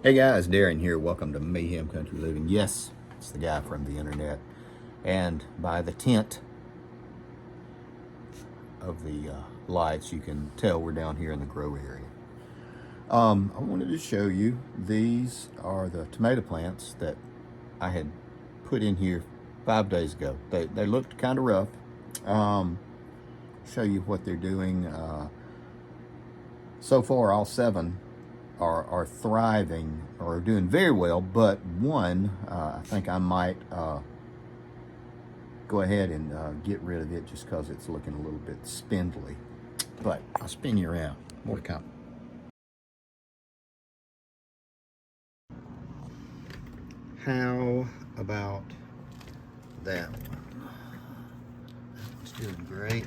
Hey guys, Darren here. Welcome to Mayhem Country Living. Yes, it's the guy from the internet. And by the tint of the lights, you can tell we're down here in the grow area. I wanted to show you, these are the tomato plants that I had put in here 5 days ago. They looked kind of rough. Show you what they're doing. So far, all 7 are thriving or doing very well, but one, I think I might go ahead and get rid of it just because it's looking a little bit spindly. But I'll spin you around. More to come. How about that one? That one's doing great.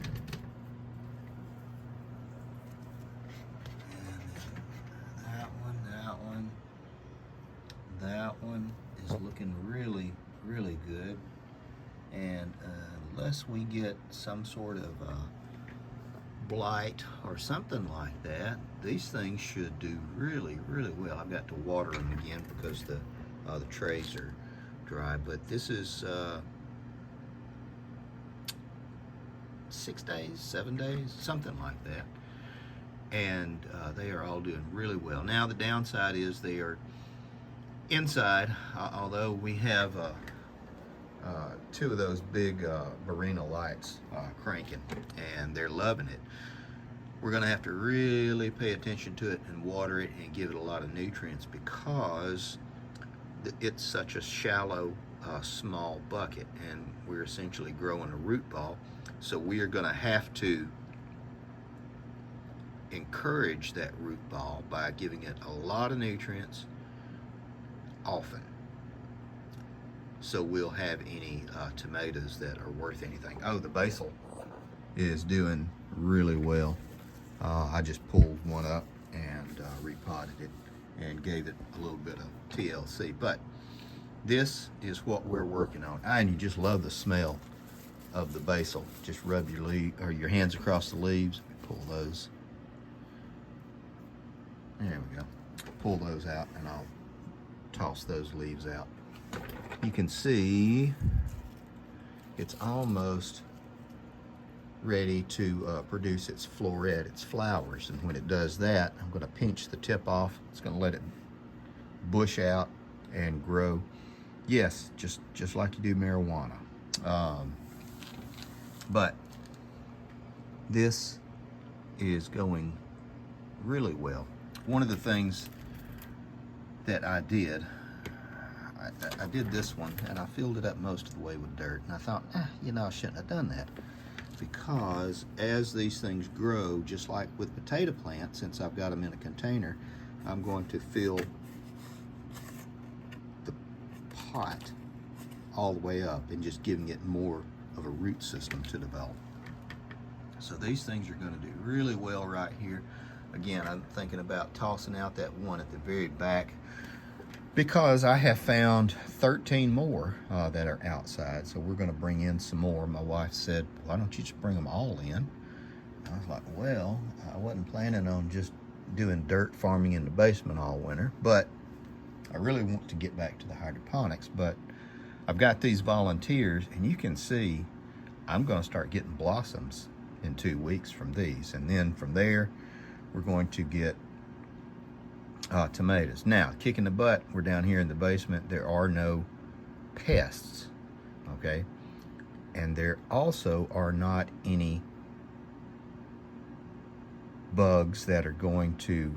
That one is looking really, really good. And unless we get some sort of blight or something like that, these things should do really, really well. I've got to water them again because the trays are dry. But this is 6 days, 7 days, something like that. And they are all doing really well. Now the downside is they are inside, although we have 2 of those big Barina lights cranking, and they're loving it. We're going to have to really pay attention to it and water it and give it a lot of nutrients because it's such a shallow, small bucket, and we're essentially growing a root ball. So we are going to have to encourage that root ball by giving it a lot of nutrients often, so we'll have any tomatoes that are worth anything. Oh, the basil is doing really well. I just pulled one up and repotted it and gave it a little bit of TLC. But this is what we're working on. And you just love the smell of the basil. Just rub your hands across the leaves. Pull those. There we go. Pull those out, and I'll toss those leaves out. You can see it's almost ready to produce its floret, its flowers. And when it does that, I'm going to pinch the tip off. It's going to let it bush out and grow. Yes, just like you do marijuana. But this is going really well. One of the things that I did this one, and I filled it up most of the way with dirt, and I thought, I shouldn't have done that, because as these things grow, just like with potato plants, since I've got them in a container, I'm going to fill the pot all the way up and just giving it more of a root system to develop. So these things are going to do really well right here. Again, I'm thinking about tossing out that one at the very back, because I have found 13 more that are outside. So we're going to bring in some more. My wife said, why don't you just bring them all in? And I was like, well, I wasn't planning on just doing dirt farming in the basement all winter, but I really want to get back to the hydroponics. But I've got these volunteers, and you can see I'm going to start getting blossoms in 2 weeks from these. And then from there, we're going to get tomatoes. Now, kicking the butt, we're down here in the basement. There are no pests, okay? And there also are not any bugs that are going to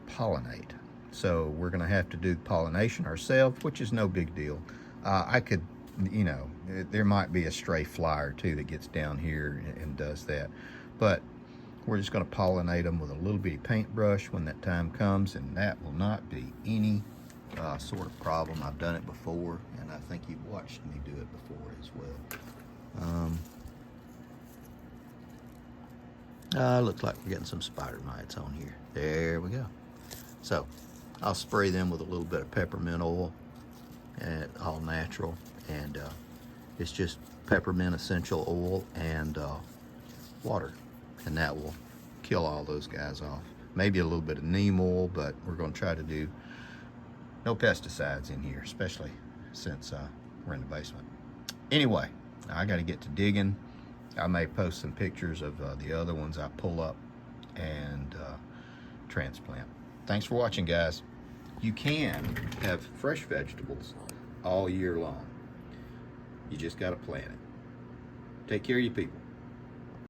pollinate. So we're going to have to do pollination ourselves, which is no big deal. I could, there might be a stray fly or two that gets down here and does that. But we're just going to pollinate them with a little bitty paintbrush when that time comes, and that will not be any sort of problem. I've done it before, and I think you've watched me do it before as well. Looks like we're getting some spider mites on here. There we go. So I'll spray them with a little bit of peppermint oil, and all natural, and it's just peppermint essential oil and water, and that will kill all those guys off. Maybe a little bit of neem oil, but we're going to try to do No pesticides in here, especially since we're in the basement. Anyway, I got to get to digging. I may post some pictures of the other ones I pull up and transplant. Thanks for watching, guys. You can have fresh vegetables all year long. You just got to plant it. Take care of you people.